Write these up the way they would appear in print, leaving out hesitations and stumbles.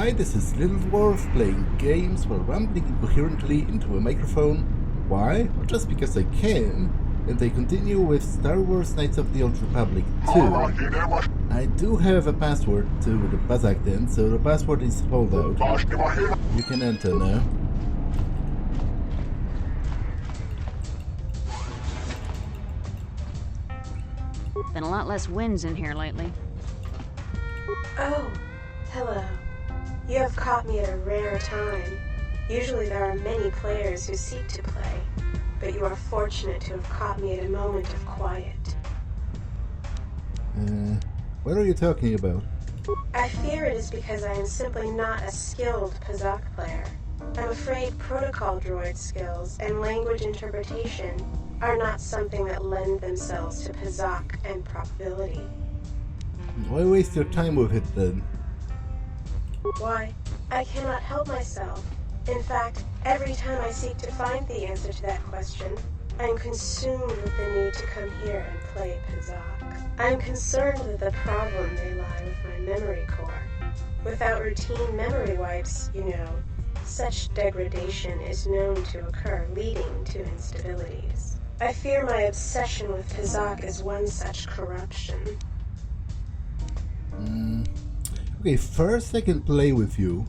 Hi, this is Little Dwarf playing games while rambling incoherently into a microphone. Why? Well, just because I can. And I continue with Star Wars Knights of the Old Republic 2. I do have a password to the PAZAAK then, so the password is holdout. You can enter now. Been a lot less winds in here lately. Oh, hello. You have caught me at a rare time. Usually there are many players who seek to play, but you are fortunate to have caught me at a moment of quiet. What are you talking about? I fear it is because I am simply not a skilled PAZAAK player. I'm afraid protocol droid skills and language interpretation are not something that lend themselves to PAZAAK and probability. Why waste your time with it then? Why? I cannot help myself. In fact, every time I seek to find the answer to that question, I am consumed with the need to come here and play PAZAAK. I am concerned that the problem may lie with my memory core. Without routine memory wipes, you know, such degradation is known to occur, leading to instabilities. I fear my obsession with PAZAAK is one such corruption. Okay, first I can play with you.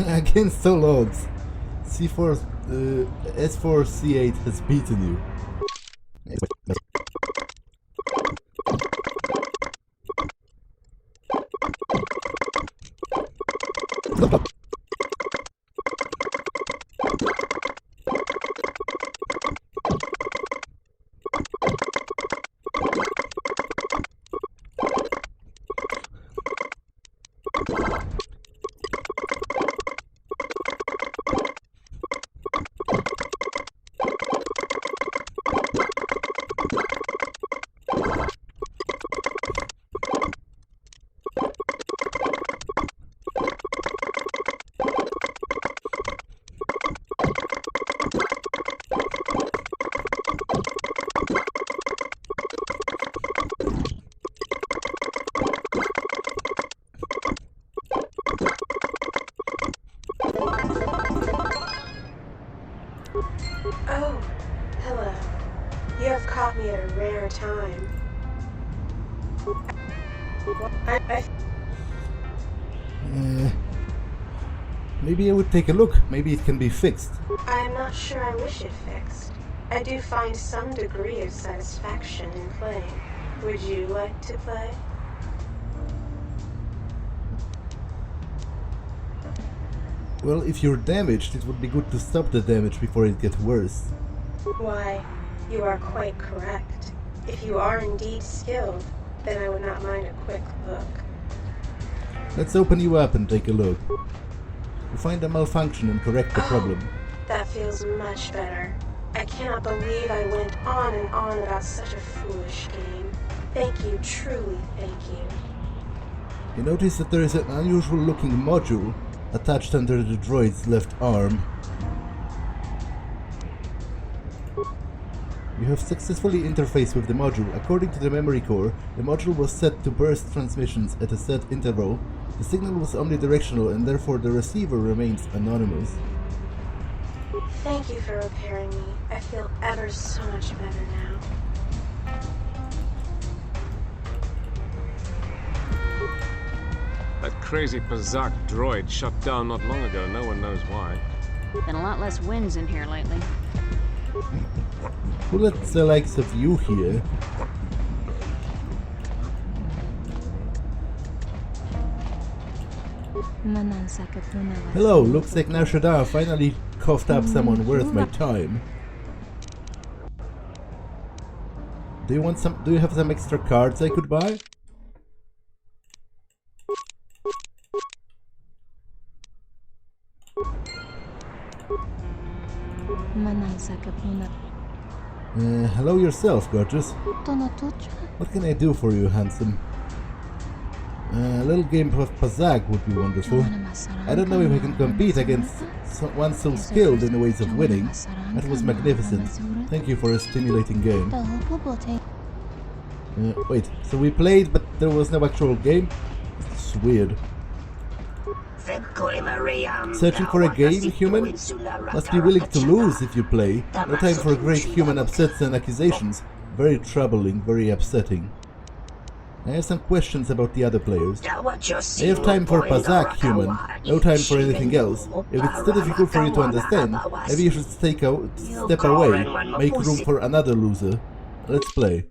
Against all odds, C4, S4 C8 has beaten you. Oh, hello. You have caught me at a rare time. Maybe I would take a look. Maybe it can be fixed. I am not sure I wish it fixed. I do find some degree of satisfaction in playing. Would you like to play? Well, if you're damaged, it would be good to stop the damage before it gets worse. Why, you are quite correct. If you are indeed skilled, then I would not mind a quick look. Let's open you up and take a look. We'll find a malfunction and correct the problem. That feels much better. I cannot believe I went on and on about such a foolish game. Thank you, truly thank you. You notice that there is an unusual looking module attached under the droid's left arm. You have successfully interfaced with the module. According to the memory core, the module was set to burst transmissions at a set interval. The signal was omnidirectional and therefore the receiver remains anonymous. Thank you for repairing me. I feel ever so much better now. That crazy PAZAAK droid shut down not long ago. No one knows why. Been a lot less winds in here lately. Who let the likes of you here? Hello, looks like now Shadad finally coughed up someone worth my time. Do you have some extra cards I could buy? Hello yourself, gorgeous. What can I do for you, handsome? A little game of PAZAAK would be wonderful. I don't know if I can compete against one so skilled in the ways of winning. That was magnificent. Thank you for a stimulating game. Wait, so we played but there was no actual game? It's weird. Searching for a game, human? Must be willing to lose if you play. No time for great human upsets and accusations. Very troubling, very upsetting. I have some questions about the other players. I have time for PAZAAK, human. No time for anything else. If it's too difficult for you to understand, maybe you should step away. Make room for another loser. Let's play.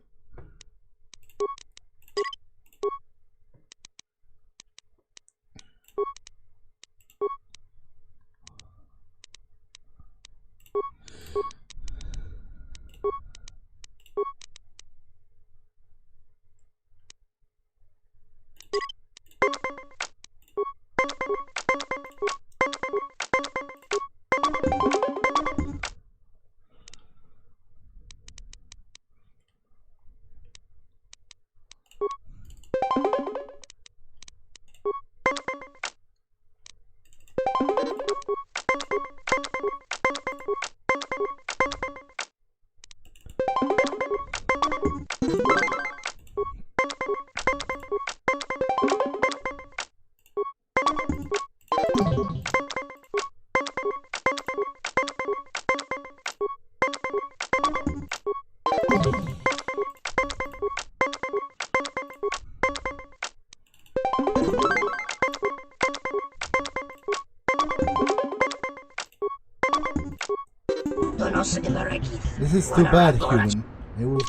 This is too bad, human. I will...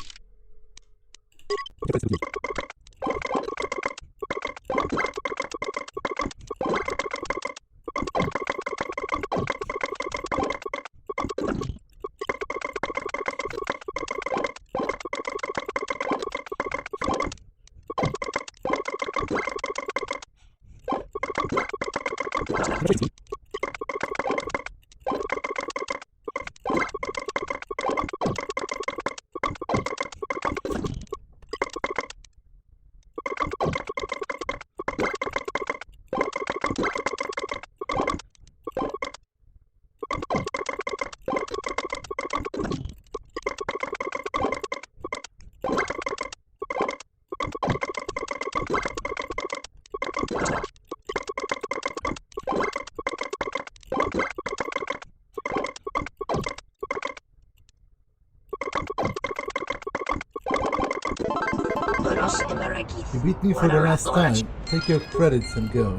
You beat me for the last time. Take your credits and go.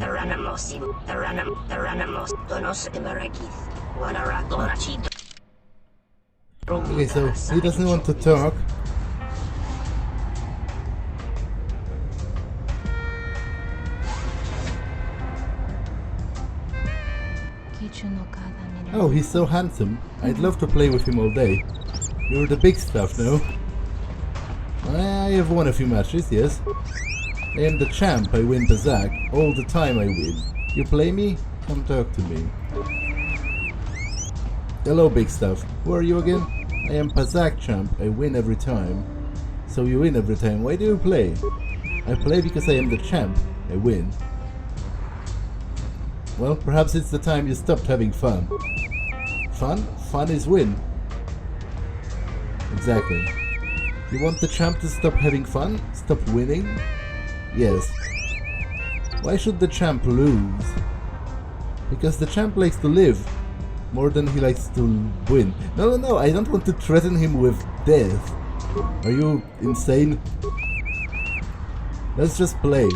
Okay, so he doesn't want to talk. Oh, he's so handsome. I'd love to play with him all day. You're the big stuff, no? I have won a few matches, yes. I am the champ, I win PAZAAK. All the time I win. You play me? Come talk to me. Hello, big stuff. Who are you again? I am PAZAAK champ. I win every time. So you win every time. Why do you play? I play because I am the champ. I win. Well, perhaps it's the time you stopped having fun. Fun? Fun is win. Exactly. You want the champ to stop having fun? Stop winning? Yes. Why should the champ lose? Because the champ likes to live more than he likes to win. No, I don't want to threaten him with death. Are you insane? Let's just play.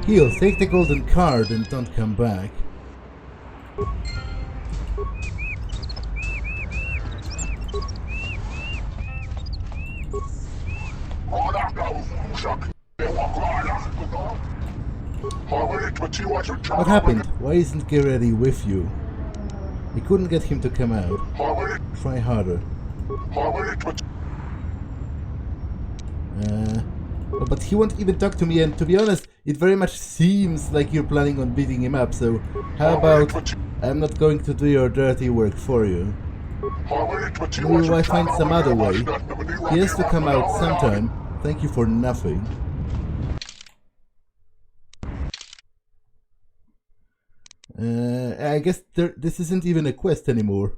Heal, take the golden card and don't come back. What happened? Why isn't Geredi with you? We couldn't get him to come out. Try harder. But he won't even talk to me, and to be honest, it very much seems like you're planning on beating him up, so how about I'm not going to do your dirty work for you? Will I find some other way? He has to come out sometime. Thank you for nothing. I guess this isn't even a quest anymore.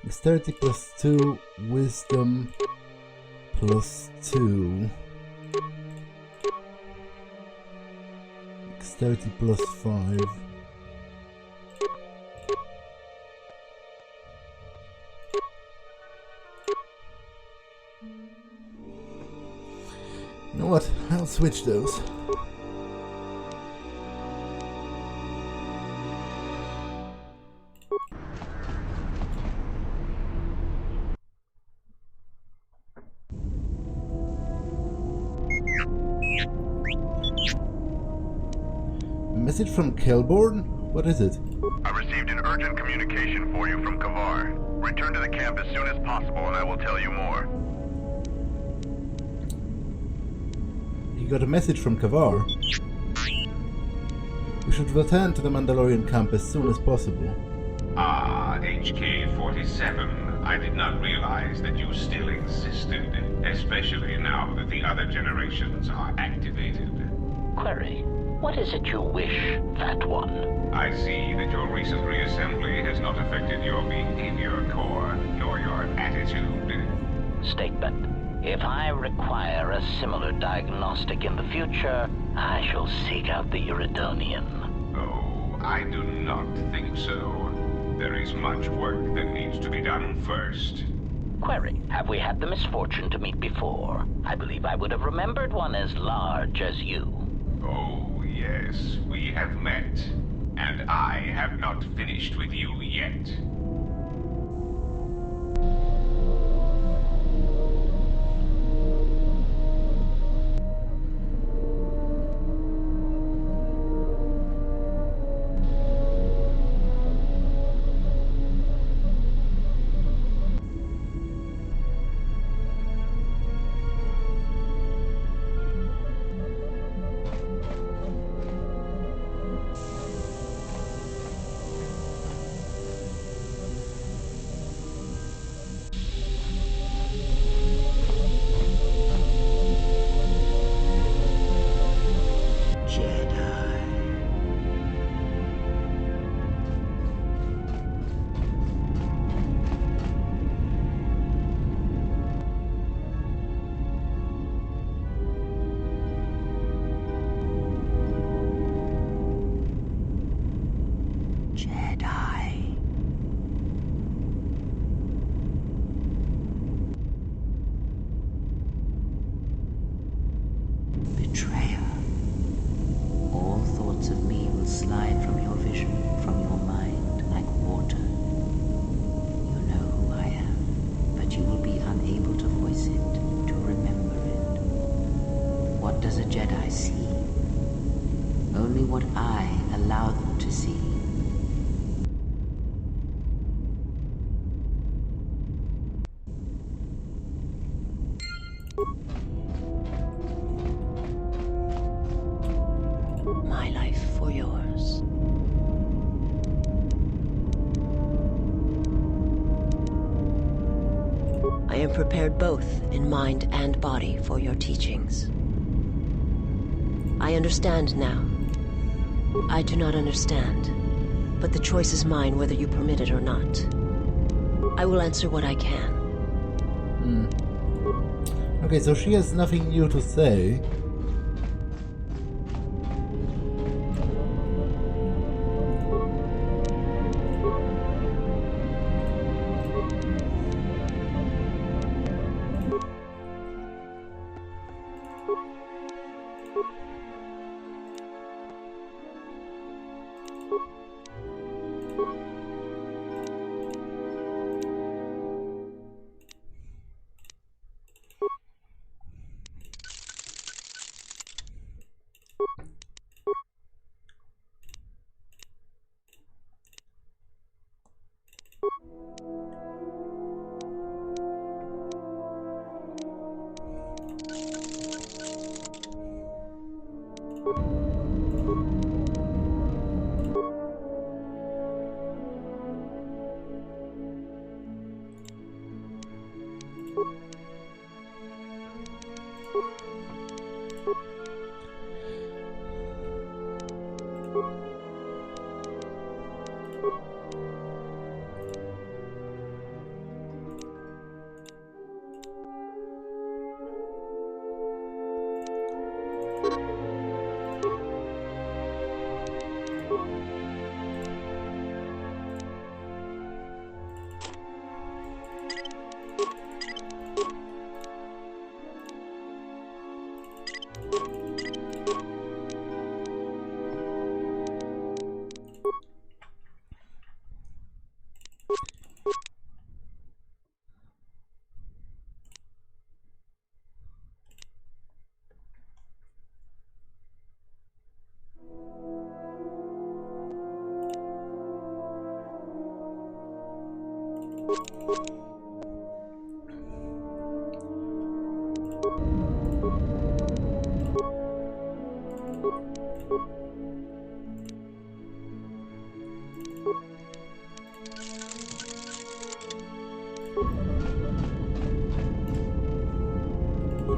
Dexterity plus 2, wisdom plus 2, dexterity plus 5. You know what? I'll switch those. Message from Kelborn? What is it? I received an urgent communication for you from Kavar. Return to the camp as soon as possible and I will tell you more. You got a message from Kavar. We should return to the Mandalorian camp as soon as possible. Ah, HK-47. I did not realize that you still existed, especially now that the other generations are activated. Query, what is it you wish, Fat One? I see that your recent reassembly has not affected your behavior core, nor your attitude. Statement. If I require a similar diagnostic in the future, I shall seek out the Iridonian. Oh, I do not think so. There is much work that needs to be done first. Query, have we had the misfortune to meet before? I believe I would have remembered one as large as you. Oh, yes, we have met. And I have not finished with you yet. My life for yours. I am prepared both in mind and body for your teachings. I understand now. I do not understand, but the choice is mine whether you permit it or not. I will answer what I can. Okay, so she has nothing new to say.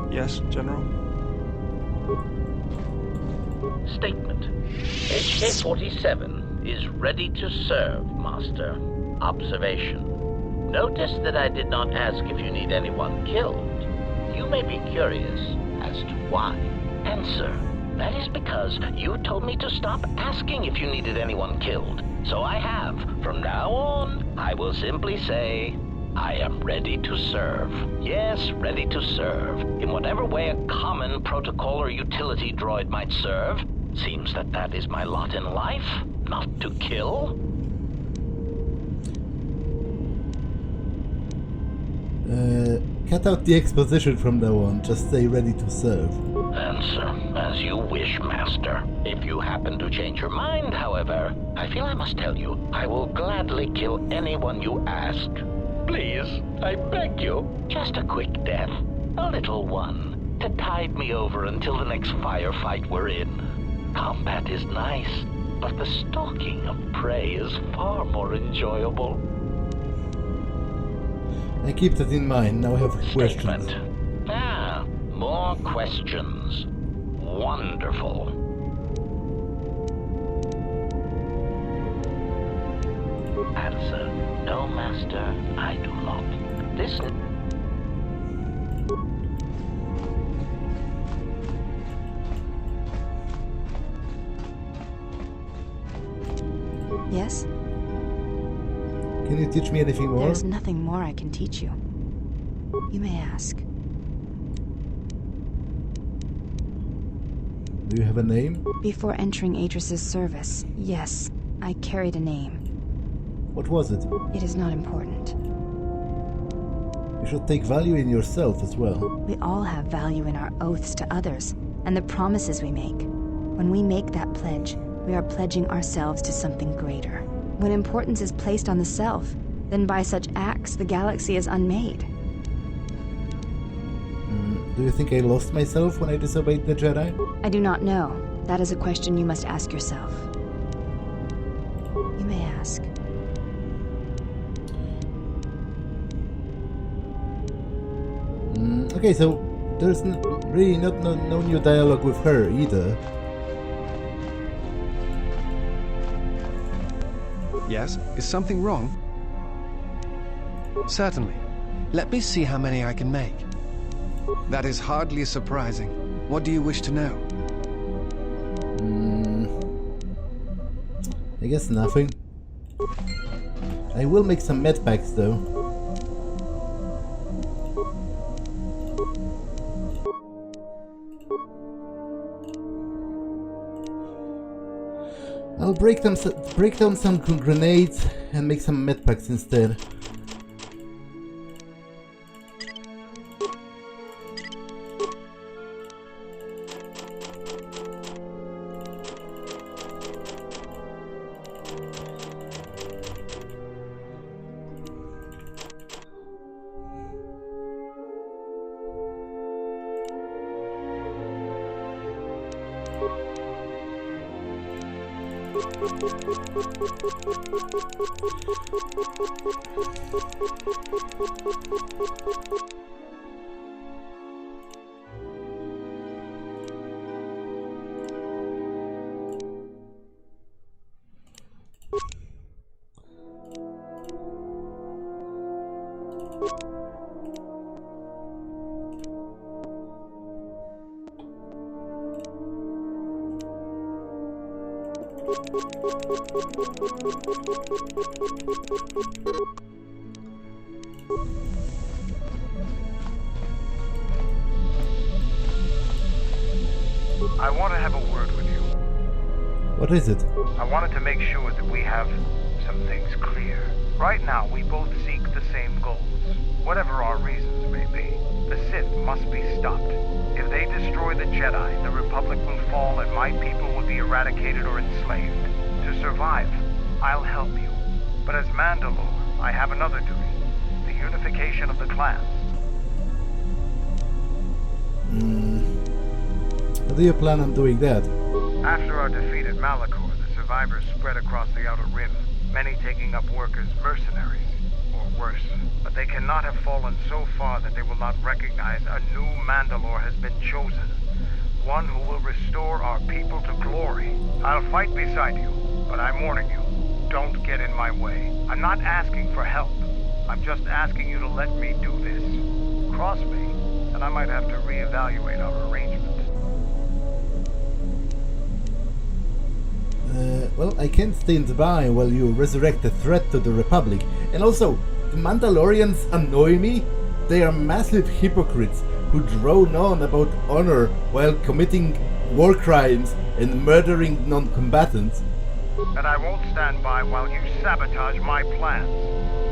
Yes, General? Statement. HK-47 is ready to serve, Master. Observation. Notice that I did not ask if you need anyone killed. You may be curious as to why. Answer. That is because you told me to stop asking if you needed anyone killed. So I have. From now on, I will simply say, I am ready to serve. Yes, ready to serve. In whatever way a common protocol or utility droid might serve. Seems that that is my lot in life, not to kill. Cut out the exposition from now on, just stay ready to serve. Answer, as you wish, Master. If you happen to change your mind, however, I feel I must tell you, I will gladly kill anyone you ask. Please, I beg you, just a quick death, a little one, to tide me over until the next firefight we're in. Combat is nice, but the stalking of prey is far more enjoyable. I keep that in mind, now I have questions. Statement. Ah, more questions. Wonderful. Answer. No, Master, I do not. This... Yes? Can you teach me anything more? There's nothing more I can teach you. You may ask. Do you have a name? Before entering Atris's service, yes, I carried a name. What was it? It is not important. You should take value in yourself as well. We all have value in our oaths to others, and the promises we make. When we make that pledge, we are pledging ourselves to something greater. When importance is placed on the self, then by such acts the galaxy is unmade. Do you think I lost myself when I disobeyed the Jedi? I do not know. That is a question you must ask yourself. You may ask. Okay, so there's really no new dialogue with her either. Yes? Is something wrong? Certainly. Let me see how many I can make. That is hardly surprising. What do you wish to know? I guess nothing. I will make some medpacks though. I'll break down some grenades and make some medpacks instead. I want to have a word with you. What is it? I wanted to make sure that we have some things clear. Right now, we both seek the same goals, whatever our reasons may be. The Sith must be stopped. If they destroy the Jedi, the Republic will fall and my people will be eradicated or enslaved. To survive, I'll help you. But as Mandalore, I have another duty. unification of the clans. How do you plan on doing that? After our defeat at Malachor, the survivors spread across the Outer Rim, many taking up work as mercenaries, or worse. But they cannot have fallen so far that they will not recognize a new Mandalore has been chosen. One who will restore our people to glory. I'll fight beside you, but I'm warning you, don't get in my way. I'm not asking for help. I'm just asking you to let me do this. Cross me, and I might have to reevaluate our arrangement. Well, I can't stand by while you resurrect the threat to the Republic. And also, the Mandalorians annoy me. They are massive hypocrites who drone on about honor while committing war crimes and murdering non-combatants. And I won't stand by while you sabotage my plans.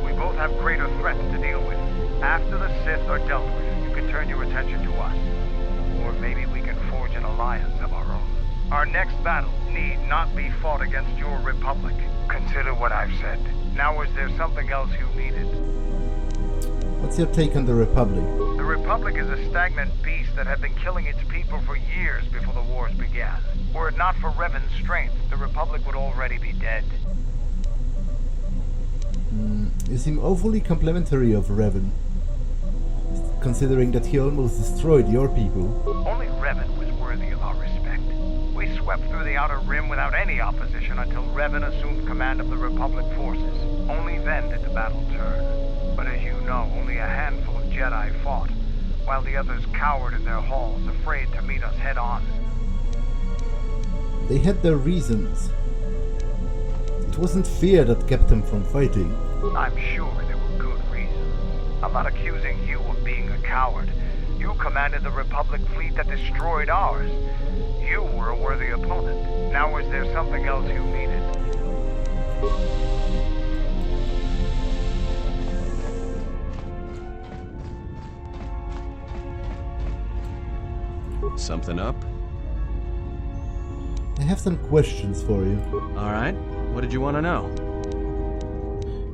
We both have greater threats to deal with. After the Sith are dealt with, you can turn your attention to us. Or maybe we can forge an alliance of our own. Our next battle need not be fought against your Republic. Consider what I've said. Now, is there something else you needed? What's your take on the Republic? The Republic is a stagnant beast that had been killing its people for years before the wars began. Were it not for Revan's strength, the Republic would already be dead. You seem awfully complimentary of Revan, considering that he almost destroyed your people. Only Revan was worthy of our respect. We swept through the Outer Rim without any opposition until Revan assumed command of the Republic forces. Only then did the battle turn. But as you know, only a handful of Jedi fought, while the others cowered in their halls, afraid to meet us head-on. They had their reasons. It wasn't fear that kept them from fighting. I'm sure there were good reasons. I'm not accusing you of being a coward. You commanded the Republic fleet that destroyed ours. You were a worthy opponent. Now, is there something else you needed? Something up? I have some questions for you. Alright, what did you want to know?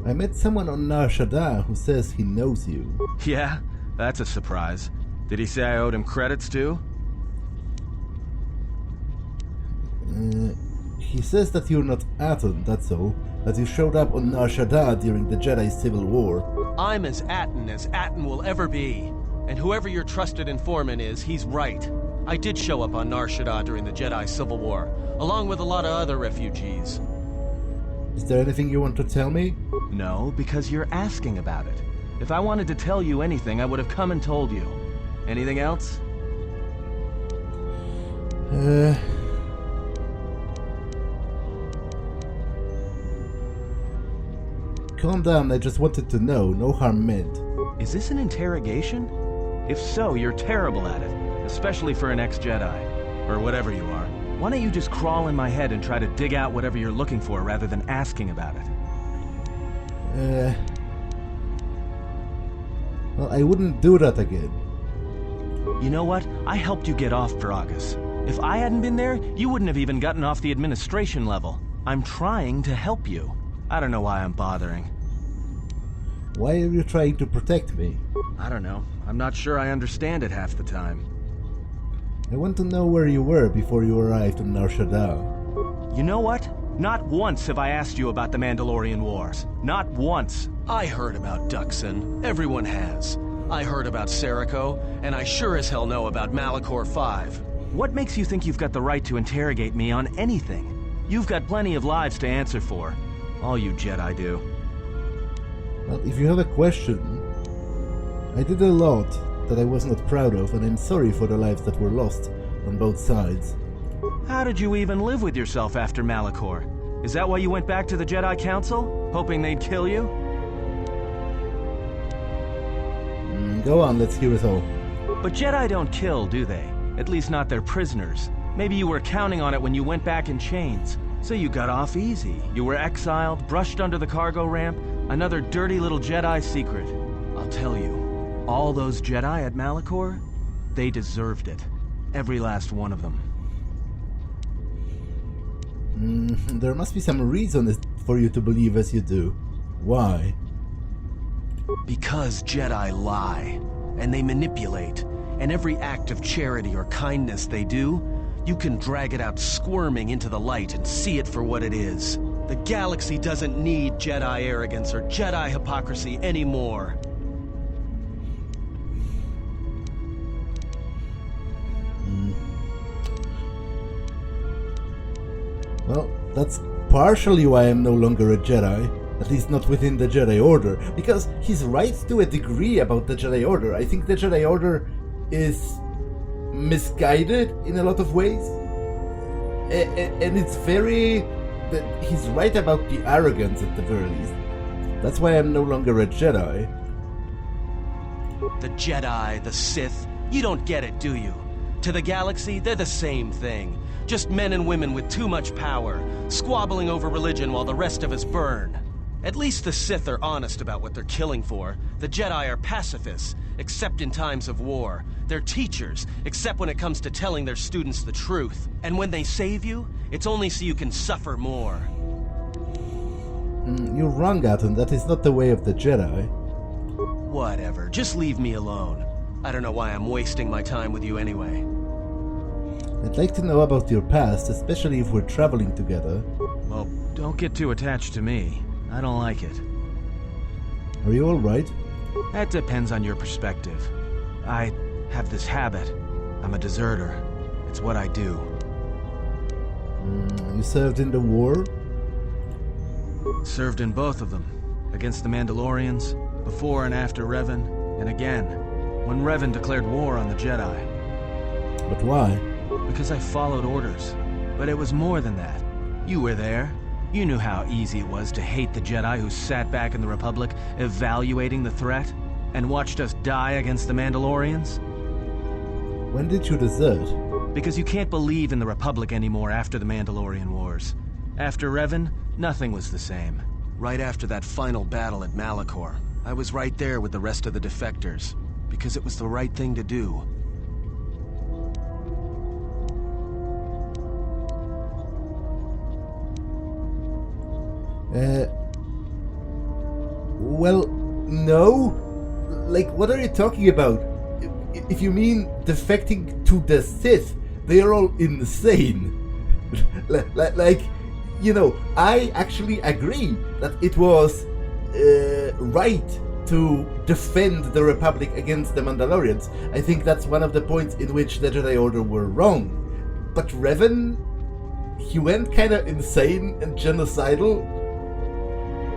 I met someone on Naar Shadad who says he knows you. Yeah, that's a surprise. Did he say I owed him credits too? He says that you're not Aton, that's all. That you showed up on Naar Shadad during the Jedi Civil War. I'm as Aton will ever be. And whoever your trusted informant is, he's right. I did show up on Naar Shadad during the Jedi Civil War, along with a lot of other refugees. Is there anything you want to tell me? No, because you're asking about it. If I wanted to tell you anything, I would have come and told you. Anything else? Calm down, I just wanted to know. No harm meant. Is this an interrogation? If so, you're terrible at it. Especially for an ex-Jedi. Or whatever you are. Why don't you just crawl in my head and try to dig out whatever you're looking for rather than asking about it? Well, I wouldn't do that again. You know what? I helped you get off Peragus. If I hadn't been there, you wouldn't have even gotten off the administration level. I'm trying to help you. I don't know why I'm bothering. Why are you trying to protect me? I don't know. I'm not sure I understand it half the time. I want to know where you were before you arrived on Naar Shadad. You know what? Not once have I asked you about the Mandalorian Wars. Not once. I heard about Duxon. Everyone has. I heard about Serico, and I sure as hell know about Malachor 5. What makes you think you've got the right to interrogate me on anything? You've got plenty of lives to answer for. All you Jedi do. Well, if you have a question, I did a lot that I was not proud of, and I'm sorry for the lives that were lost on both sides. How did you even live with yourself after Malachor? Is that why you went back to the Jedi Council? Hoping they'd kill you? Go on, let's hear it all. But Jedi don't kill, do they? At least not their prisoners. Maybe you were counting on it when you went back in chains. So you got off easy. You were exiled, brushed under the cargo ramp, another dirty little Jedi secret. I'll tell you, all those Jedi at Malachor, they deserved it. Every last one of them. There must be some reason for you to believe as you do. Why? Because Jedi lie, and they manipulate, and every act of charity or kindness they do, you can drag it out squirming into the light and see it for what it is. The galaxy doesn't need Jedi arrogance or Jedi hypocrisy anymore. Well, that's partially why I'm no longer a Jedi, at least not within the Jedi Order, because he's right to a degree about the Jedi Order. I think the Jedi Order is misguided in a lot of ways, and it's very... he's right about the arrogance at the very least. That's why I'm no longer a Jedi. The Jedi, the Sith, you don't get it, do you? To the galaxy, they're the same thing. Just men and women with too much power, squabbling over religion while the rest of us burn. At least the Sith are honest about what they're killing for. The Jedi are pacifists, except in times of war. They're teachers, except when it comes to telling their students the truth. And when they save you, it's only so you can suffer more. You're wrong, Atten. That is not the way of the Jedi. Whatever, just leave me alone. I don't know why I'm wasting my time with you anyway. I'd like to know about your past, especially if we're traveling together. Well, don't get too attached to me. I don't like it. Are you alright? That depends on your perspective. I have this habit. I'm a deserter. It's what I do. You served in the war? Served in both of them. Against the Mandalorians, before and after Revan, and again, when Revan declared war on the Jedi. But why? Because I followed orders. But it was more than that. You were there. You knew how easy it was to hate the Jedi who sat back in the Republic, evaluating the threat, and watched us die against the Mandalorians. When did you desert? Because you can't believe in the Republic anymore after the Mandalorian Wars. After Revan, nothing was the same. Right after that final battle at Malachor, I was right there with the rest of the defectors, because it was the right thing to do. Well, no? Like, what are you talking about? If you mean defecting to the Sith, they are all insane. Like, you know, I actually agree that it was right to defend the Republic against the Mandalorians. I think that's one of the points in which the Jedi Order were wrong. But Revan, he went kind of insane and genocidal.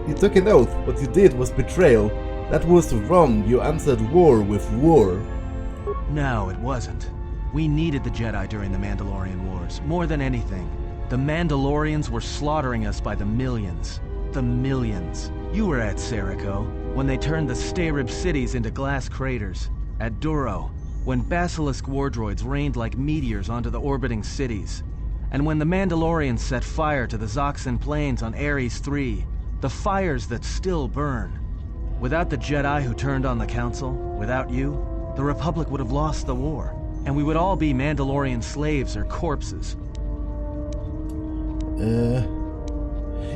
You took an oath. What you did was betrayal. That was wrong. You answered war with war. No, it wasn't. We needed the Jedi during the Mandalorian Wars, more than anything. The Mandalorians were slaughtering us by the millions. The millions. You were at Serico, when they turned the Stay-Rib cities into glass craters. At Duro, when Basilisk war droids rained like meteors onto the orbiting cities. And when the Mandalorians set fire to the Zoxan plains on Ares III. The fires that still burn. Without the Jedi who turned on the Council, without you, the Republic would have lost the war, and we would all be Mandalorian slaves or corpses.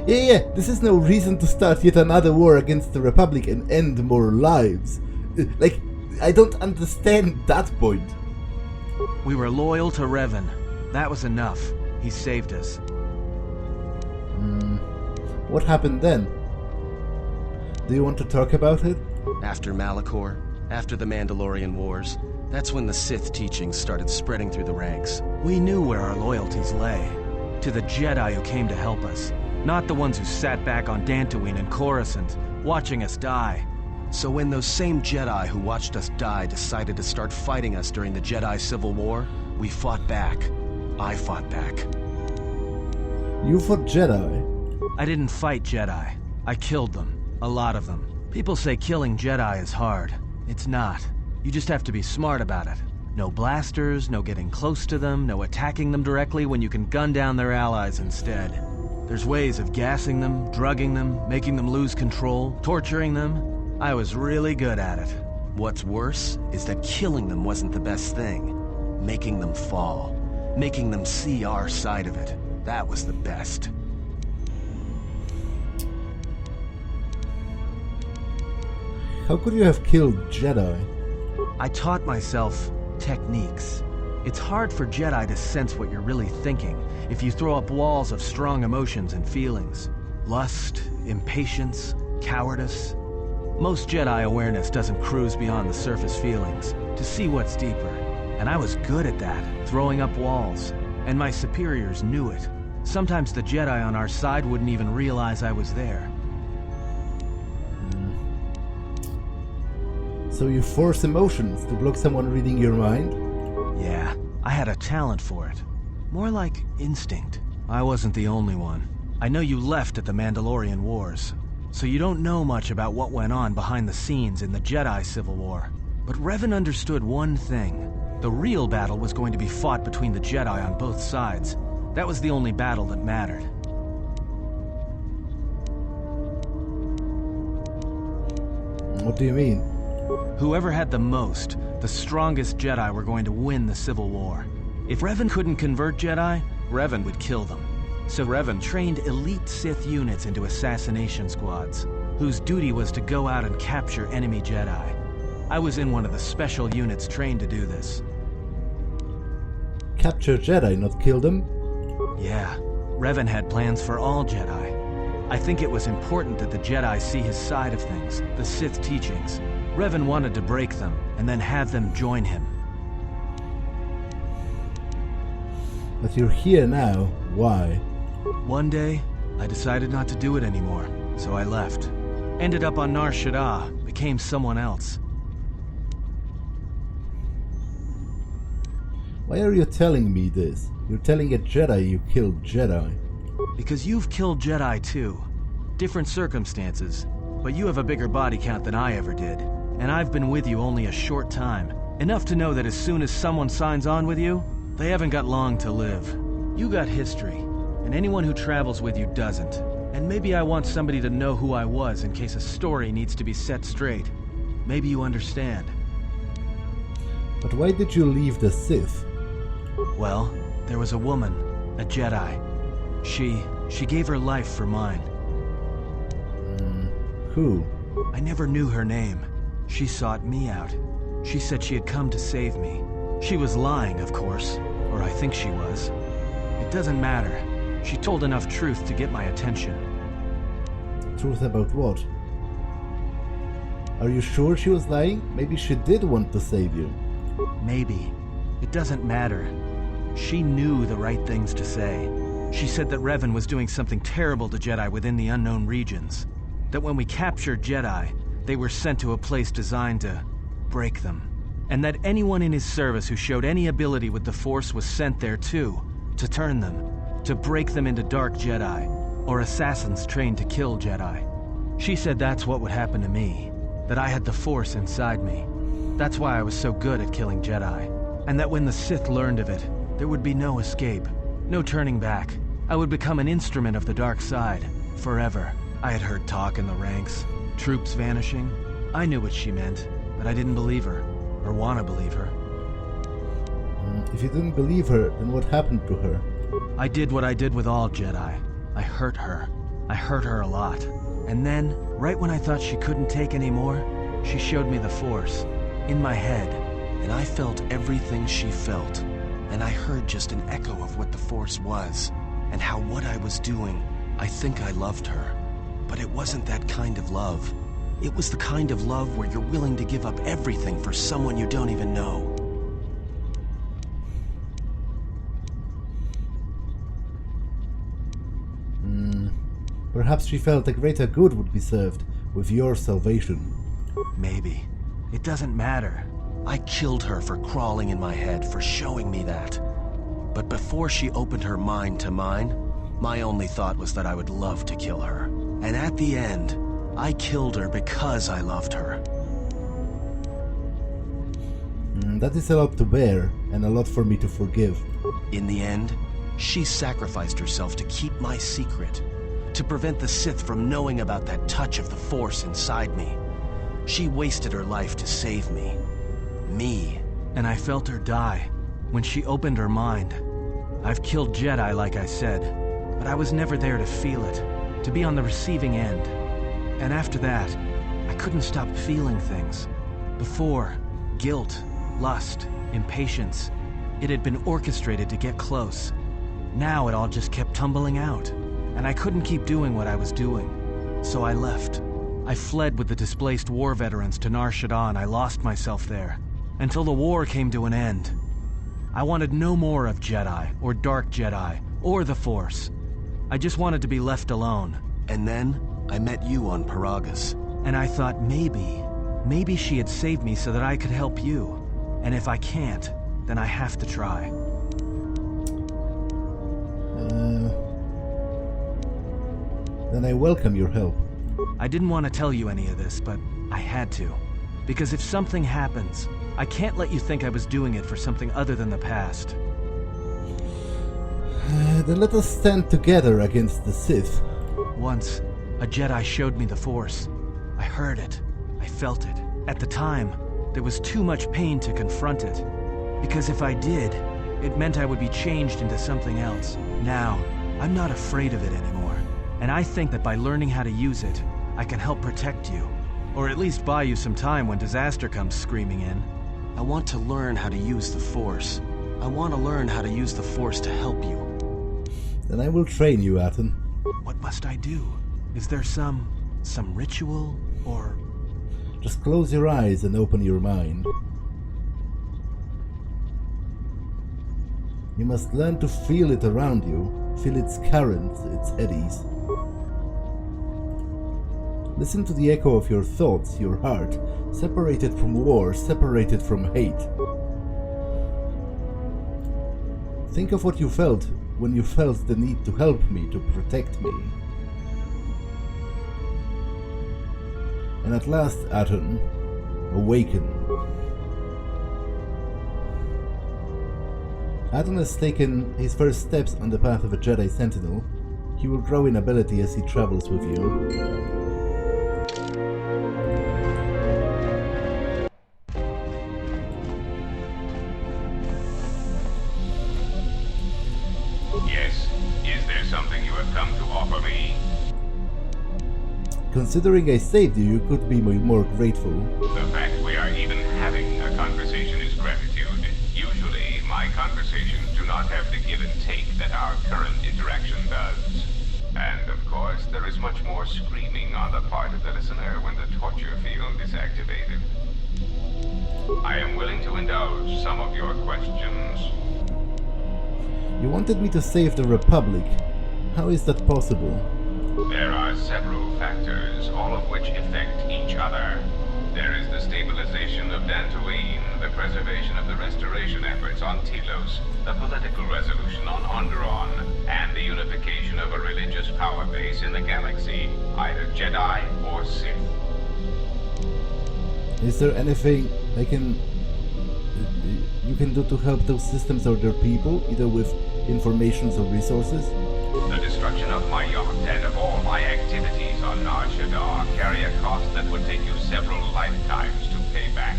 Yeah, this is no reason to start yet another war against the Republic and end more lives. Like, I don't understand that point. We were loyal to Revan. That was enough. He saved us. What happened then? Do you want to talk about it? After Malachor, after the Mandalorian Wars, that's when the Sith teachings started spreading through the ranks. We knew where our loyalties lay. To the Jedi who came to help us. Not the ones who sat back on Dantooine and Coruscant, watching us die. So when those same Jedi who watched us die decided to start fighting us during the Jedi Civil War, we fought back. I fought back. You fought Jedi? I didn't fight Jedi. I killed them. A lot of them. People say killing Jedi is hard. It's not. You just have to be smart about it. No blasters, no getting close to them, no attacking them directly when you can gun down their allies instead. There's ways of gassing them, drugging them, making them lose control, torturing them. I was really good at it. What's worse is that killing them wasn't the best thing. Making them fall. Making them see our side of it. That was the best. How could you have killed Jedi? I taught myself techniques. It's hard for Jedi to sense what you're really thinking if you throw up walls of strong emotions and feelings. Lust, impatience, cowardice. Most Jedi awareness doesn't cruise beyond the surface feelings to see what's deeper. And I was good at that, throwing up walls. And my superiors knew it. Sometimes the Jedi on our side wouldn't even realize I was there. So you force emotions to block someone reading your mind? Yeah, I had a talent for it. More like instinct. I wasn't the only one. I know you left at the Mandalorian Wars, so you don't know much about what went on behind the scenes in the Jedi Civil War. But Revan understood one thing. The real battle was going to be fought between the Jedi on both sides. That was the only battle that mattered. What do you mean? Whoever had the most, the strongest Jedi were going to win the Civil War. If Revan couldn't convert Jedi, Revan would kill them. So Revan trained elite Sith units into assassination squads, whose duty was to go out and capture enemy Jedi. I was in one of the special units trained to do this. Capture Jedi, not kill them? Yeah, Revan had plans for all Jedi. I think it was important that the Jedi see his side of things, the Sith teachings. Revan wanted to break them, and then have them join him. But you're here now. Why? One day, I decided not to do it anymore, so I left. Ended up on Naar Shadad, became someone else. Why are you telling me this? You're telling a Jedi you killed Jedi. Because you've killed Jedi too. Different circumstances, but you have a bigger body count than I ever did. And I've been with you only a short time. Enough to know that as soon as someone signs on with you, they haven't got long to live. You got history, and anyone who travels with you doesn't. And maybe I want somebody to know who I was in case a story needs to be set straight. Maybe you understand. But why did you leave the Sith? Well, there was a woman, a Jedi. She gave her life for mine. Who? I never knew her name. She sought me out. She said she had come to save me. She was lying, of course. Or I think she was. It doesn't matter. She told enough truth to get my attention. Truth about what? Are you sure she was lying? Maybe she did want to save you. Maybe. It doesn't matter. She knew the right things to say. She said that Revan was doing something terrible to Jedi within the unknown regions. That when we captured Jedi, they were sent to a place designed to break them. And that anyone in his service who showed any ability with the Force was sent there too, to turn them, to break them into dark Jedi, or assassins trained to kill Jedi. She said that's what would happen to me, that I had the Force inside me. That's why I was so good at killing Jedi. And that when the Sith learned of it, there would be no escape, no turning back. I would become an instrument of the dark side, forever. I had heard talk in the ranks, troops vanishing. I knew what she meant, but I didn't believe her, or want to believe her. If you didn't believe her, then what happened to her? I did what I did with all Jedi. I hurt her. I hurt her a lot. And then, right when I thought she couldn't take any more, she showed me the Force, in my head. And I felt everything she felt. And I heard just an echo of what the Force was, and how what I was doing, I think I loved her. But it wasn't that kind of love. It was the kind of love where you're willing to give up everything for someone you don't even know. Perhaps she felt a greater good would be served with your salvation. Maybe. It doesn't matter. I killed her for crawling in my head, for showing me that. But before she opened her mind to mine, my only thought was that I would love to kill her. And at the end, I killed her because I loved her. That is a lot to bear, and a lot for me to forgive. In the end, she sacrificed herself to keep my secret, to prevent the Sith from knowing about that touch of the Force inside me. She wasted her life to save me. Me. And I felt her die when she opened her mind. I've killed Jedi, like I said, but I was never there to feel it, to be on the receiving end. And after that, I couldn't stop feeling things. Before, guilt, lust, impatience. It had been orchestrated to get close. Now it all just kept tumbling out, and I couldn't keep doing what I was doing. So I left. I fled with the displaced war veterans to Naar Shadad. I lost myself there, until the war came to an end. I wanted no more of Jedi, or Dark Jedi, or the Force. I just wanted to be left alone. And then, I met you on Peragus. And I thought maybe she had saved me so that I could help you. And if I can't, then I have to try. Then I welcome your help. I didn't want to tell you any of this, but I had to. Because if something happens, I can't let you think I was doing it for something other than the past. Then let us stand together against the Sith. Once, a Jedi showed me the Force. I heard it. I felt it. At the time, there was too much pain to confront it. Because if I did, it meant I would be changed into something else. Now, I'm not afraid of it anymore. And I think that by learning how to use it, I can help protect you. Or at least buy you some time when disaster comes screaming in. I want to learn how to use the Force. I want to learn how to use the Force to help you. Then I will train you, Aten. What must I do? Is there some ritual, or... Just close your eyes and open your mind. You must learn to feel it around you, feel its currents, its eddies. Listen to the echo of your thoughts, your heart, separated from war, separated from hate. Think of what you felt when you felt the need to help me, to protect me. And at last, Aten, awaken. Aten has taken his first steps on the path of a Jedi Sentinel. He will grow in ability as he travels with you. Considering I saved you, you could be more grateful. The fact we are even having a conversation is gratitude. Usually, my conversations do not have the give and take that our current interaction does. And of course, there is much more screaming on the part of the listener when the torture field is activated. I am willing to indulge some of your questions. You wanted me to save the Republic. How is that possible? There are several factors, all of which affect each other. There is the stabilization of Dantooine, the preservation of the restoration efforts on Telos, the political resolution on Onderon, and the unification of a religious power base in the galaxy, either Jedi or Sith. Is there anything you can do to help those systems or their people, either with information or resources? The destruction of my yacht and of all my activities on Naar Shadad carry a cost that would take you several lifetimes to pay back.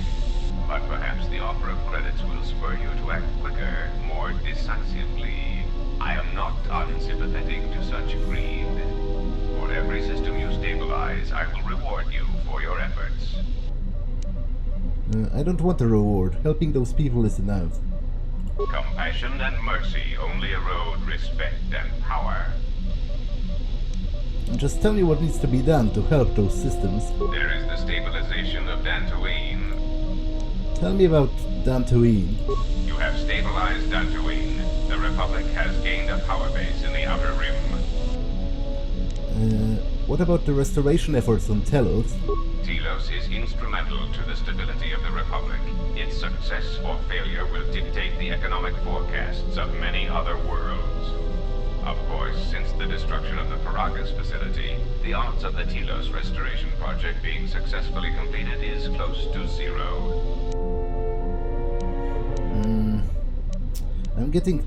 But perhaps the offer of credits will spur you to act quicker, more decisively. I am not unsympathetic to such greed. For every system you stabilize, I will reward you for your efforts. I don't want a reward. Helping those people is enough. Compassion and mercy only erode respect and power. Just tell me what needs to be done to help those systems. There is the stabilization of Dantooine. Tell me about Dantooine. You have stabilized Dantooine. The Republic has gained a power base in the Outer Rim. What about the restoration efforts on Telos? Telos is instrumental to the stability of the Republic. Its success or failure will dictate the economic forecasts of many other worlds. Of course, since the destruction of the Peragus facility, the odds of the Telos restoration project being successfully completed is close to zero. I'm getting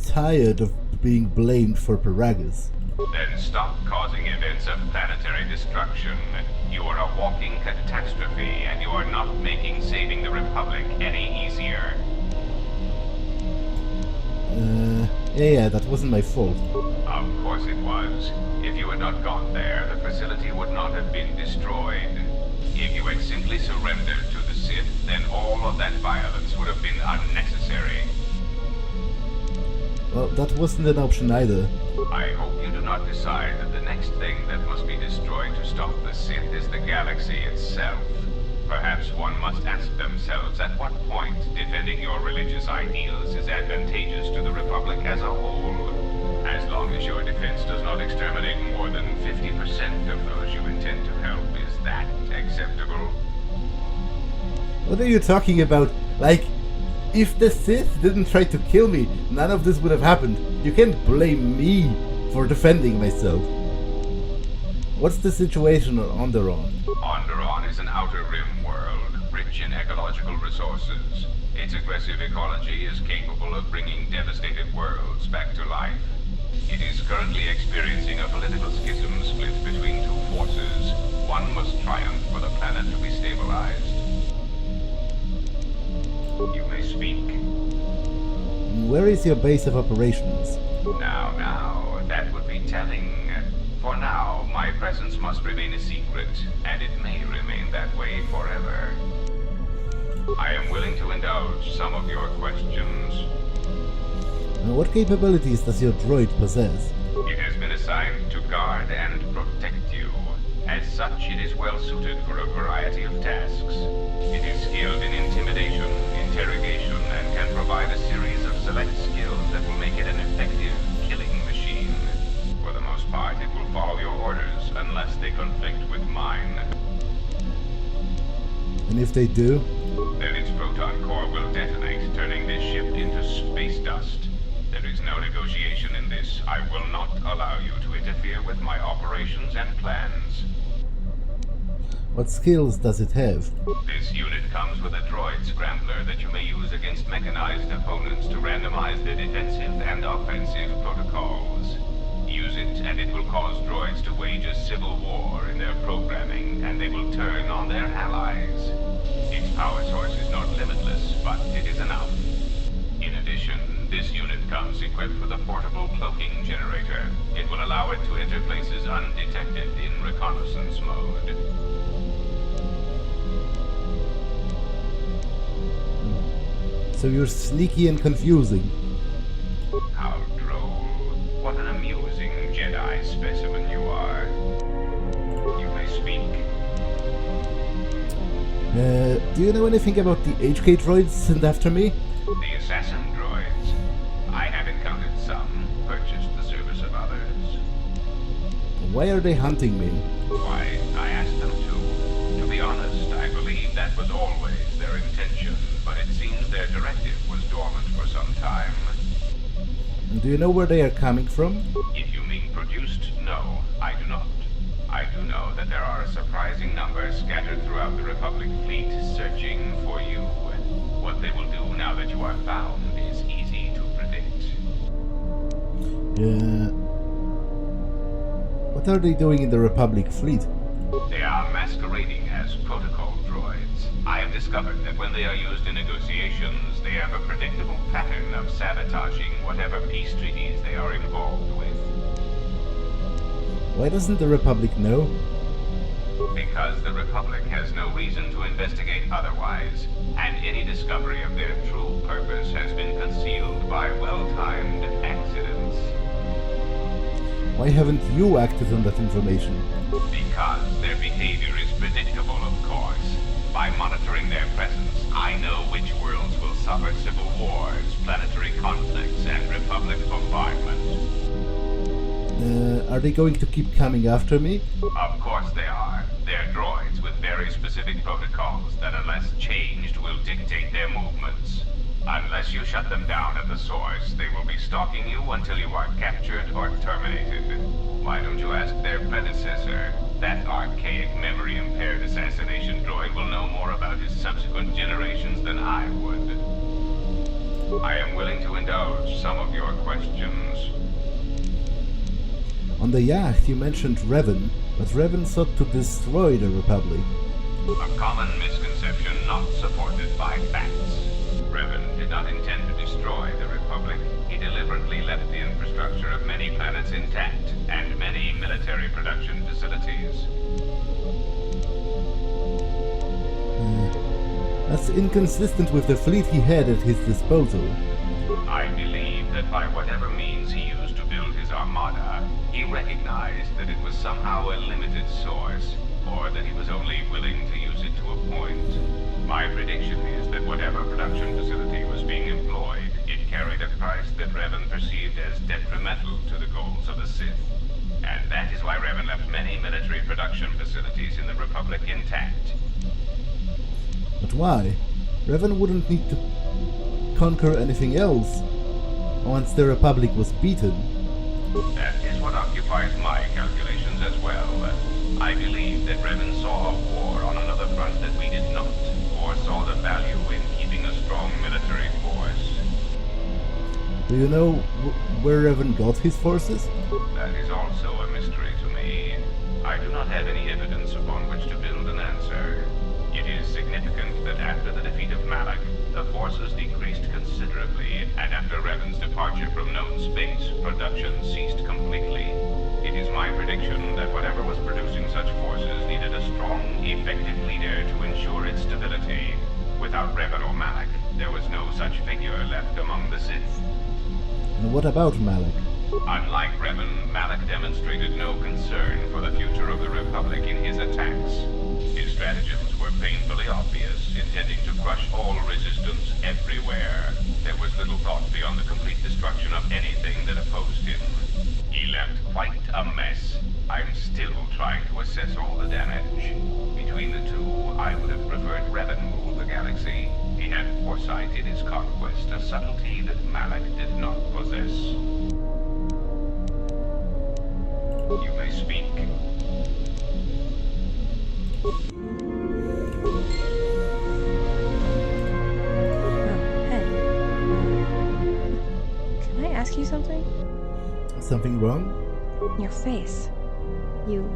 tired of being blamed for Peragus. Then stop causing events of planetary destruction. You are a walking catastrophe, and you are not making saving the Republic any easier. Yeah, that wasn't my fault. Of course it was. If you had not not gone there, the facility would not have been destroyed. If you had simply surrendered to the Sith, then all of that violence would have been unnecessary. Well, that wasn't an option either. I hope you do not decide that the next thing that must be destroyed to stop the Sith is the galaxy itself. Perhaps one must ask themselves at what point defending your religious ideals is advantageous to the Republic as a whole. As long as your defense does not exterminate more than 50% of those you intend to help, is that acceptable? What are you talking about? Like, if the Sith didn't try to kill me, none of this would have happened. You can't blame me for defending myself. What's the situation on Onderon? Onderon is an outer rim world, rich in ecological resources. Its aggressive ecology is capable of bringing devastated worlds back to life. It is currently experiencing a political schism split between two forces. One must triumph for the planet to be stabilized. You may speak. Where is your base of operations? Now, that would be telling. For now, my presence must remain a secret, and it may remain that way forever. I am willing to indulge some of your questions. What capabilities does your droid possess? It has been assigned to guard and protect you. As such, it is well suited for a variety of tasks. It is skilled in intimidation, interrogation, and can provide a series of select skills that will make it an effective killing machine. For the most part, it will follow your orders unless they conflict with mine. And if they do? Then its proton core will detonate, turning this ship into space dust. There is no negotiation in this. I will not allow you to interfere with my operations and plans. What skills does it have? This unit comes with a droid scrambler that you may use against mechanized opponents to randomize their defensive and offensive protocols. Use it, and it will cause droids to wage a civil war in their programming, and they will turn on their allies. Its power source is not limitless, but it is enough. In addition, this unit comes equipped with a portable cloaking generator. It will allow it to enter places undetected in reconnaissance mode. So you're sneaky and confusing. How droll. What an amusing Jedi specimen you are. You may speak. Do you know anything about the HK droids sent after me? The assassin droids. I have encountered some, purchased the service of others. Why are they hunting me? Why, I asked them to. To be honest, I believe that was always their intention, but it seems their directive was dormant for some time. And do you know where they are coming from? If you mean produced, no, I do not. I do know that there are a surprising number scattered throughout the Republic fleet searching for you. What they will do now that you are found is easy to predict. What are they doing in the Republic fleet? They are masquerading as protocol droids. I have discovered that when they are used in negotiations, they have a predictable pattern of sabotaging whatever peace treaties they are involved with. Why doesn't the Republic know? Because the Republic has no reason to investigate otherwise, and any discovery of their true purpose has been concealed by well-timed accidents. Why haven't you acted on that information? Because their behavior is predictable, of course. By monitoring their presence, I know which worlds will suffer civil wars, planetary conflicts, and Republic bombardment. Are they going to keep coming after me? Of course they are. They're droids with very specific protocols that, unless changed, will dictate their movements. Unless you shut them down at the source, they will be stalking you until you are captured or terminated. Why don't you ask their predecessor? That archaic, memory-impaired assassination droid will know more about his subsequent generations than I would. I am willing to indulge some of your questions. On the yacht, you mentioned Revan, but Revan sought to destroy the Republic. A common misconception not supported by facts. Revan did not intend to destroy the Republic. Republic, he deliberately left the infrastructure of many planets intact, and many military production facilities. That's inconsistent with the fleet he had at his disposal. I believe that by whatever means he used to build his armada, he recognized that it was somehow a limited source, or that he was only willing to use it to a point. My prediction is that whatever production facility was being employed, it carried a price that Revan perceived as detrimental to the goals of the Sith. And that is why Revan left many military production facilities in the Republic intact. But why? Revan wouldn't need to conquer anything else once the Republic was beaten. That is what occupies my calculations as well. I believe that Revan saw a war on another front that we did not, or saw the value in keeping a strong military force. Do you know where Revan got his forces? That is also a mystery to me. I do not have any evidence upon which to build an answer. It is significant that after the defeat of Malak, the forces decreased considerably, and after Revan's departure from known space, production ceased completely. It is my prediction that whatever was producing such forces needed a strong, effective leader to ensure its stability. Without Revan or Malak, there was no such figure left among the Sith. And what about Malak? Unlike Revan, Malak demonstrated no concern for the future of the Republic in his attacks. His stratagems were painfully obvious, intending to crush all resistance everywhere. There was little thought beyond the complete destruction of anything that opposed him. He left quite a mess. I'm still trying to assess all the damage. Between the two, I would have preferred Revan rule the galaxy. He had foresight in his conquest, a subtlety that Malak did not possess. You may speak. Can I ask you something? Something wrong? Your face. You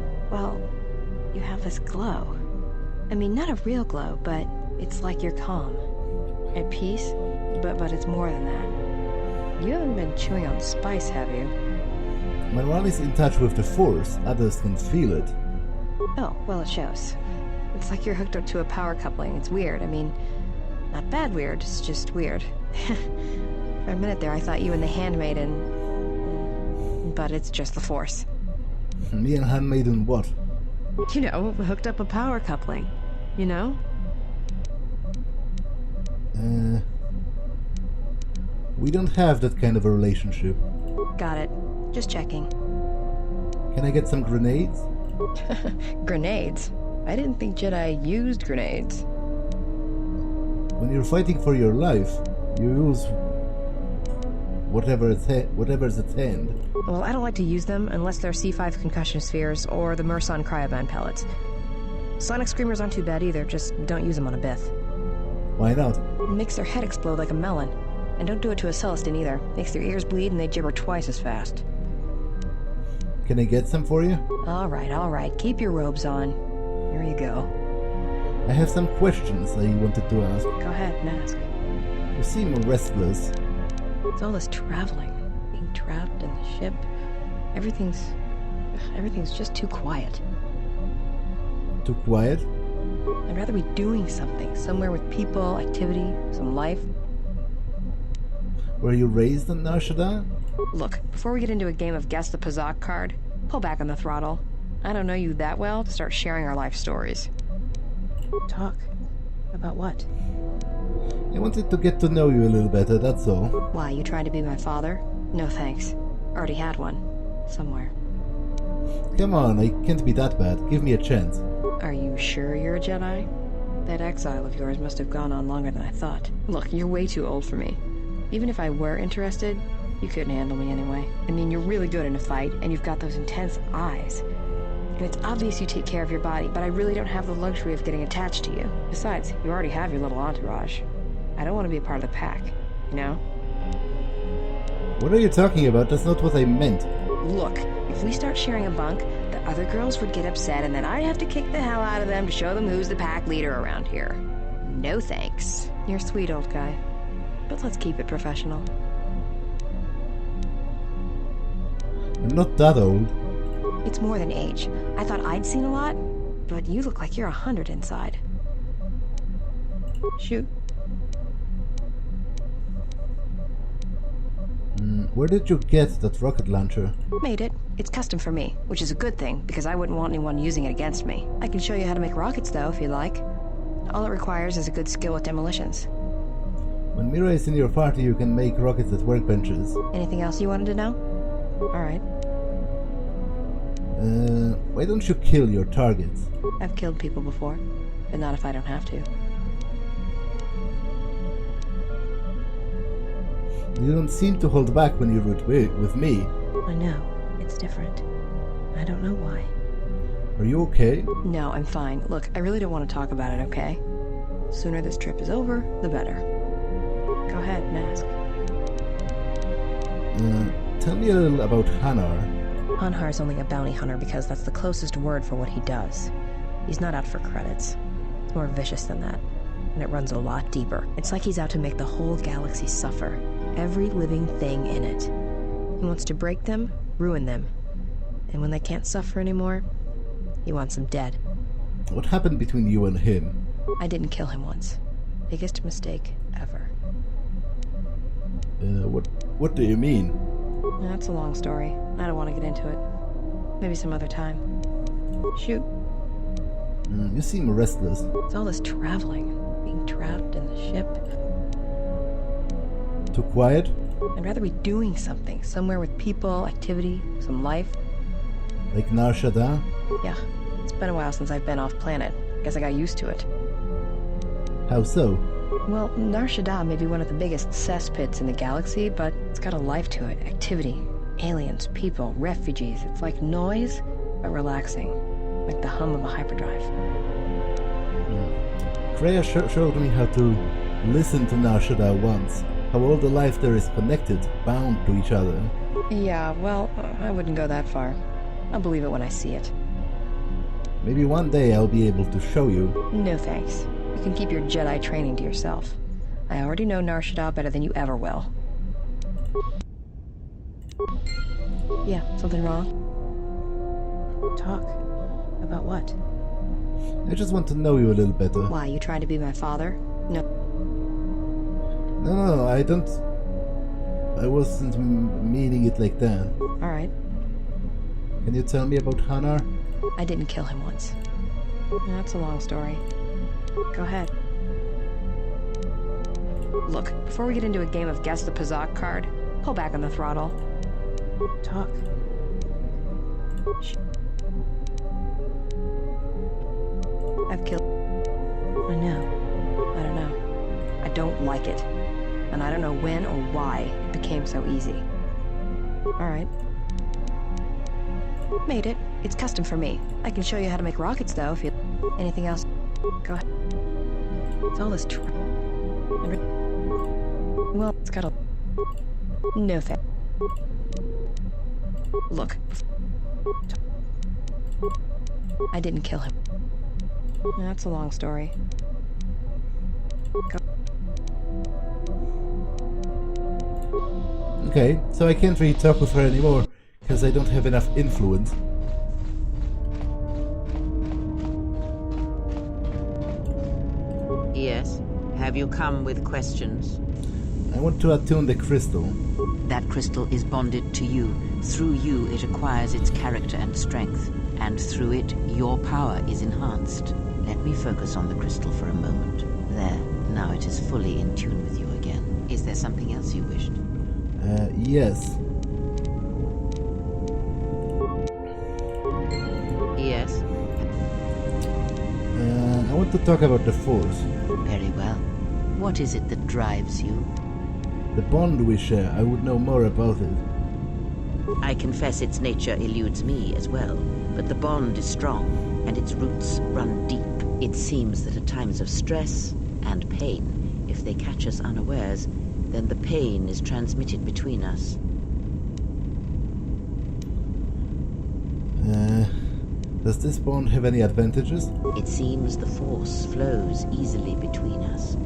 have this glow. I mean, not a real glow, but it's like you're calm. At peace, but it's more than that. You haven't been chewing on spice, have you? When one is in touch with the Force, others can feel it. Oh, well, it shows. It's like you're hooked up to a power coupling. It's weird. I mean, not bad weird, it's just weird. For a minute there, I thought you and the Handmaiden... But it's just the Force. Me and Handmaiden what? You know, hooked up a power coupling. You know? We don't have that kind of a relationship. Got it. Just checking. Can I get some grenades? Grenades? I didn't think Jedi used grenades. When you're fighting for your life, you use whatever's at hand. Well, I don't like to use them unless they're C5 concussion spheres or the Merson cryoband pellets. Sonic screamers aren't too bad either, just don't use them on a Bith. Why not? It makes their head explode like a melon. And don't do it to a Celestin either. Makes their ears bleed and they gibber twice as fast. Can I get some for you? Alright. Keep your robes on. Here you go. I have some questions I wanted to ask. Go ahead and ask. You seem restless. It's all this traveling. Being trapped in the ship. Everything's just too quiet. Too quiet? I'd rather be doing something. Somewhere with people, activity, some life. Were you raised on Naar Shadad? Look, before we get into a game of Guess the PAZAAK card, pull back on the throttle. I don't know you that well to start sharing our life stories. Talk. About what? I wanted to get to know you a little better, that's all. Why, you trying to be my father? No thanks. Already had one. Somewhere. Come on, I can't be that bad. Give me a chance. Are you sure you're a Jedi? That exile of yours must have gone on longer than I thought. Look, you're way too old for me. Even if I were interested, you couldn't handle me anyway. I mean, you're really good in a fight, and you've got those intense eyes. And it's obvious you take care of your body, but I really don't have the luxury of getting attached to you. Besides, you already have your little entourage. I don't want to be a part of the pack, you know? What are you talking about? That's not what I meant. Look, if we start sharing a bunk, the other girls would get upset, and then I'd have to kick the hell out of them to show them who's the pack leader around here. No thanks. You're a sweet old guy. But let's keep it professional. I'm not that old. It's more than age. I thought I'd seen a lot, but you look like you're 100 inside. Shoot. Where did you get that rocket launcher? Made it. It's custom for me, which is a good thing, because I wouldn't want anyone using it against me. I can show you how to make rockets, though, if you like. All it requires is a good skill with demolitions. When Mira is in your party, you can make rockets at workbenches. Anything else you wanted to know? Alright. Why don't you kill your targets? I've killed people before, but not if I don't have to. You don't seem to hold back when you root with me. I know. It's different. I don't know why. Are you okay? No, I'm fine. Look, I really don't want to talk about it, okay? The sooner this trip is over, the better. Go ahead and ask. Tell me a little about Naar. Hanhar's only a bounty hunter because that's the closest word for what he does. He's not out for credits. It's more vicious than that, and it runs a lot deeper. It's like he's out to make the whole galaxy suffer. Every living thing in it. He wants to break them, ruin them. And when they can't suffer anymore, he wants them dead. What happened between you and him? I didn't kill him once. Biggest mistake ever. What do you mean? That's a long story. I don't want to get into it. Maybe some other time. Shoot. You seem restless. It's all this traveling. Being trapped in the ship. Too quiet? I'd rather be doing something. Somewhere with people, activity, some life. Like Naar Shadad? Yeah. It's been a while since I've been off planet. Guess I got used to it. How so? Well, Naar Shadad may be one of the biggest cesspits in the galaxy, but it's got a life to it. Activity. Aliens, people, refugees. It's like noise, but relaxing. Like the hum of a hyperdrive. Freya showed me how to listen to Naar Shadad once. How all the life there is connected, bound to each other. Yeah, well, I wouldn't go that far. I'll believe it when I see it. Maybe one day I'll be able to show you. No thanks. You can keep your Jedi training to yourself. I already know Naar Shadad better than you ever will. Yeah, something wrong? Talk. About what? I just want to know you a little better. Why, you trying to be my father? No. No, I don't... I wasn't meaning it like that. Alright. Can you tell me about Naar? I didn't kill him once. That's a long story. Go ahead. Look, before we get into a game of guess the PAZAAK card, pull back on the throttle. Talk. I've killed... I know. I don't know. I don't like it. And I don't know when or why it became so easy. Alright. Made it. It's custom for me. I can show you how to make rockets, though, if you... Anything else? Go ahead. It's all this Well, it's got a... No thanks. Look. I didn't kill him. That's a long story. Go. Okay, so I can't really talk with her anymore, because I don't have enough influence. Yes? Have you come with questions? I want to attune the crystal. That crystal is bonded to you. Through you, it acquires its character and strength. And through it, your power is enhanced. Let me focus on the crystal for a moment. There. Now it is fully in tune with you again. Is there something else you wished? Yes. Yes? I want to talk about the Force. Very well. What is it that drives you? The bond we share. I would know more about it. I confess its nature eludes me as well, but the bond is strong, and its roots run deep. It seems that at times of stress and pain, if they catch us unawares, then the pain is transmitted between us. Does this bond have any advantages? It seems the Force flows easily between us.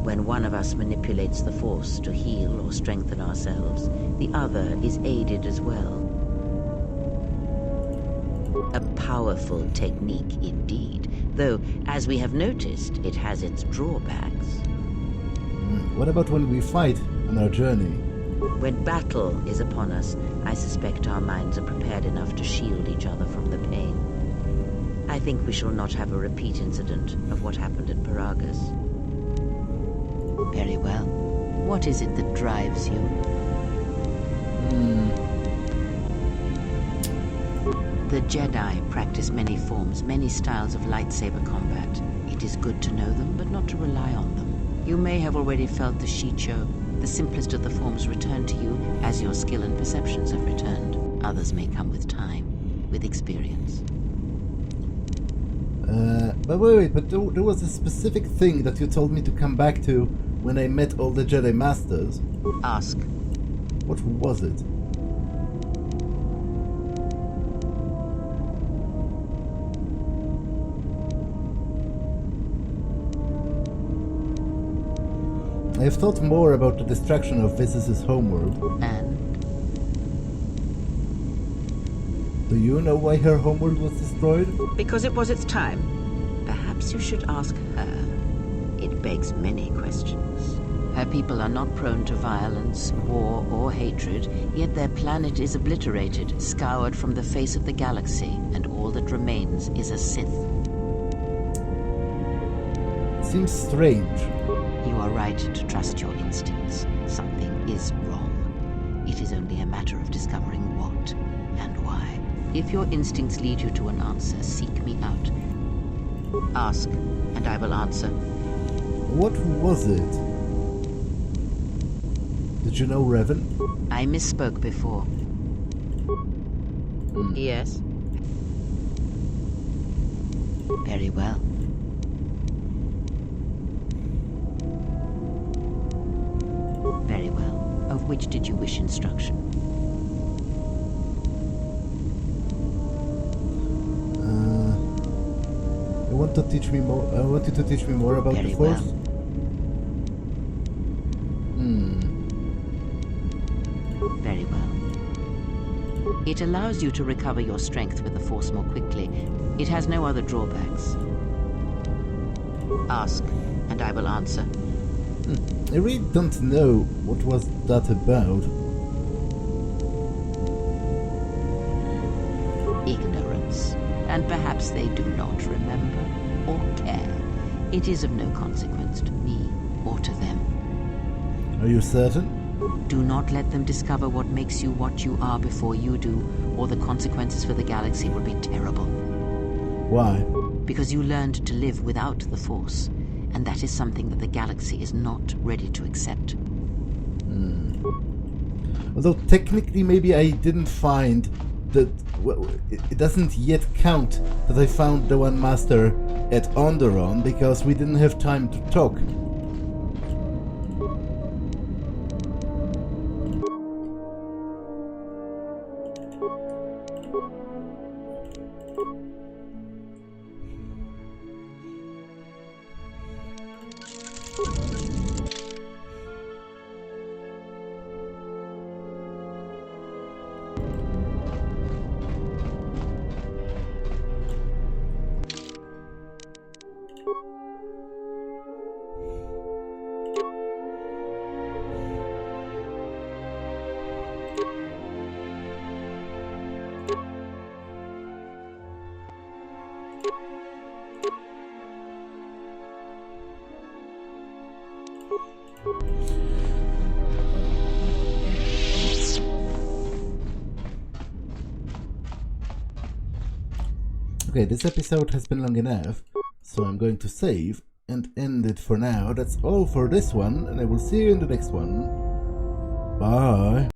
When one of us manipulates the Force to heal or strengthen ourselves, the other is aided as well. powerful technique indeed, though, as we have noticed, it has its drawbacks. What about when we fight on our journey? When battle is upon us, I suspect our minds are prepared enough to shield each other from the pain. I think we shall not have a repeat incident of what happened at Paragas. Very well. What is it that drives you? The Jedi practice many forms, many styles of lightsaber combat. It is good to know them, but not to rely on them. You may have already felt the Shicho, the simplest of the forms, return to you as your skill and perceptions have returned. Others may come with time, with experience. But wait, but there was a specific thing that you told me to come back to when I met all the Jedi Masters. Ask. What was it? I have thought more about the destruction of Viz's homeworld. And? Do you know why her homeworld was destroyed? Because it was its time. Perhaps you should ask her. It begs many questions. Her people are not prone to violence, war, or hatred, yet their planet is obliterated, scoured from the face of the galaxy, and all that remains is a Sith. Seems strange. You are right to trust your instincts. Something is wrong. It is only a matter of discovering what and why. If your instincts lead you to an answer, seek me out. Ask, and I will answer. What was it? Did you know Revan? I misspoke before. Yes. Very well. Very well. Of which did you wish instruction? I want to teach me more. I want you to teach me more about the Force. Very well. It allows you to recover your strength with the Force more quickly. It has no other drawbacks. Ask, and I will answer. I really don't know what was that about. Ignorance. And perhaps they do not remember or care. It is of no consequence to me or to them. Are you certain? Do not let them discover what makes you what you are before you do, or the consequences for the galaxy will be terrible. Why? Because you learned to live without the Force, and that is something that the galaxy is not ready to accept. Although technically maybe I didn't find that... Well, it doesn't yet count that I found the one master at Onderon, because we didn't have time to talk. Okay, this episode has been long enough, so I'm going to save and end it for now. That's all for this one, and I will see you in the next one. Bye!